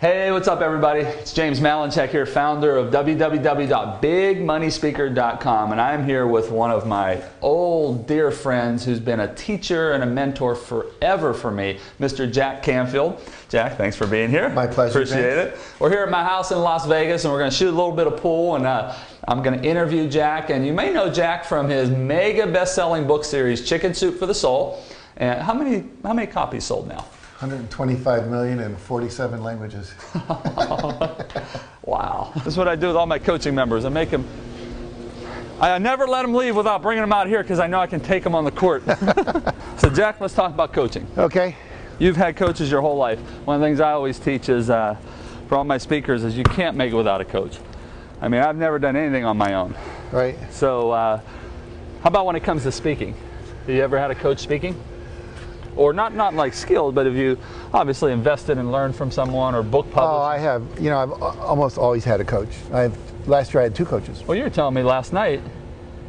Hey, what's up everybody? It's James Malinchak here, founder of www.bigmoneyspeaker.com, and I'm here with one of my old dear friends who's been a teacher and a mentor forever for me, Mr. Jack Canfield. Jack, thanks for being here. My pleasure. Appreciate it. We're here at my house in Las Vegas, and we're going to shoot a little bit of pool, and I'm going to interview Jack, and you may know Jack from his mega best-selling book series, Chicken Soup for the Soul. And how many copies sold now? 125 million in 47 languages. Wow. This is what I do with all my coaching members. I never let them leave without bringing them out here because I know I can take them on the court. So Jack, let's talk about coaching. Okay. You've had coaches your whole life. One of the things I always teach is, for all my speakers, is you can't make it without a coach. I mean, I've never done anything on my own. Right. So how about when it comes to speaking? Have you ever had a coach speaking? Or not like skilled, but have you obviously invested and learned from someone or book published? Oh, I have. You know, I've almost always had a coach. Last year I had 2 coaches. Well, you were telling me last night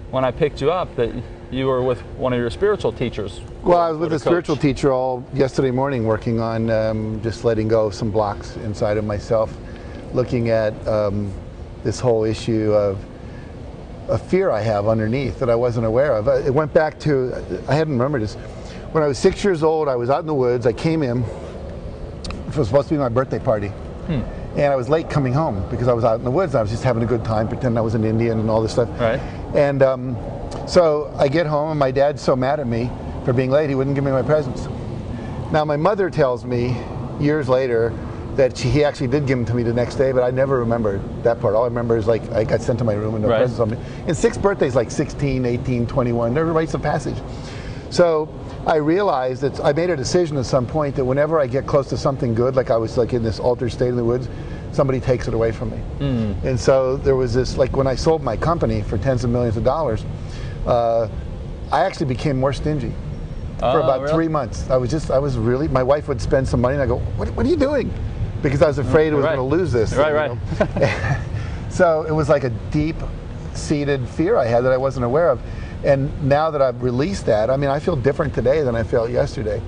when I picked you up that you were with one of your spiritual teachers. Well, I was with a spiritual teacher all yesterday morning working on just letting go of some blocks inside of myself, looking at this whole issue of a fear I have underneath that I wasn't aware of. It went back to, I hadn't remembered this. When I was 6 years old, I was out in the woods. I came in. It was supposed to be my birthday party. And I was late coming home because I was out in the woods. I was just having a good time, pretending I was an Indian and all this stuff. Right. And so I get home, and my dad's so mad at me for being late, he wouldn't give me my presents. Now, my mother tells me years later that he actually did give them to me the next day, but I never remember that part. All I remember is like I got sent to my room and no presents on me. And 6 birthdays, like 16, 18, 21, there were rites of passage. So I realized that I made a decision at some point that whenever I get close to something good, like I was like in this altered state in the woods, somebody takes it away from me. And so there was this, like when I sold my company for tens of millions of dollars, I actually became more stingy for about 3 months. I was really, my wife would spend some money and I go, what are you doing? Because I was afraid I was going to lose this. Right. So it was like a deep-seated fear I had that I wasn't aware of. And now that I've released that, I mean, I feel different today than I felt yesterday.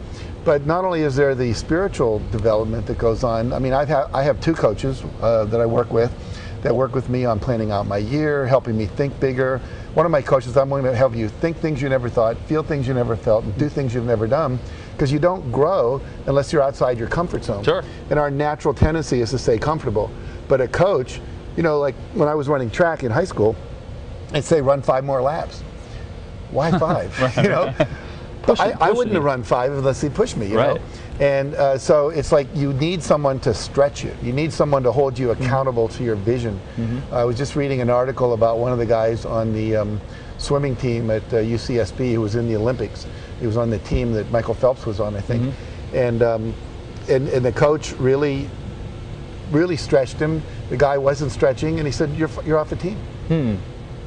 But not only is there the spiritual development that goes on, I mean, I have 2 coaches that I work with that work with me on planning out my year, helping me think bigger. One of my coaches, I'm going to help you think things you never thought, feel things you never felt, and do things you've never done, because you don't grow unless you're outside your comfort zone. Sure. And our natural tendency is to stay comfortable. But a coach, you know, like when I was running track in high school, I'd say run 5 more laps. Why 5? You know, I wouldn't have run 5 unless he pushed me. You know, and so it's like you need someone to stretch you. You need someone to hold you accountable to your vision. I was just reading an article about one of the guys on the swimming team at UCSB who was in the Olympics. He was on the team that Michael Phelps was on, I think, and the coach really stretched him. The guy wasn't stretching, and he said, "You're off the team."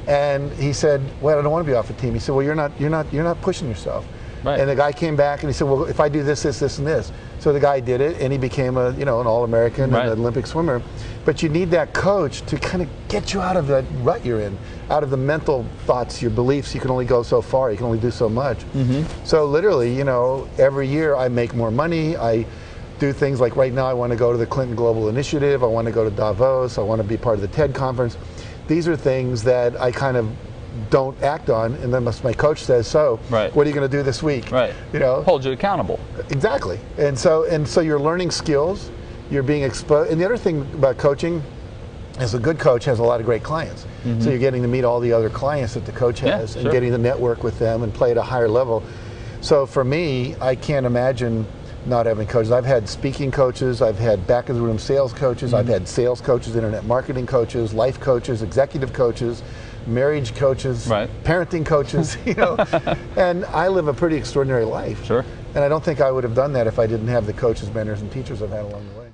And he said, "Well, I don't want to be off the team." He said, "Well, you're not pushing yourself." Right. And the guy came back and he said, "Well, if I do this, this, this, and this." So the guy did it, and he became an All-American and an Olympic swimmer. But you need that coach to kind of get you out of that rut you're in, out of the mental thoughts, your beliefs. You can only go so far. You can only do so much. So literally, you know, every year I make more money. I do things like right now I want to go to the Clinton Global Initiative. I want to go to Davos. I want to be part of the TED conference. These are things that I kind of don't act on, and then my coach says, "So, what are you going to do this week?" You know, hold you accountable. Exactly. And so you're learning skills. You're being exposed. And the other thing about coaching is a good coach has a lot of great clients. So you're getting to meet all the other clients that the coach has, and getting to network with them and play at a higher level. So for me, I can't imagine not having coaches. I've had speaking coaches, I've had back of the room sales coaches, I've had sales coaches, internet marketing coaches, life coaches, executive coaches, marriage coaches, parenting coaches, you know. And I live a pretty extraordinary life. And I don't think I would have done that if I didn't have the coaches, mentors, and teachers I've had along the way.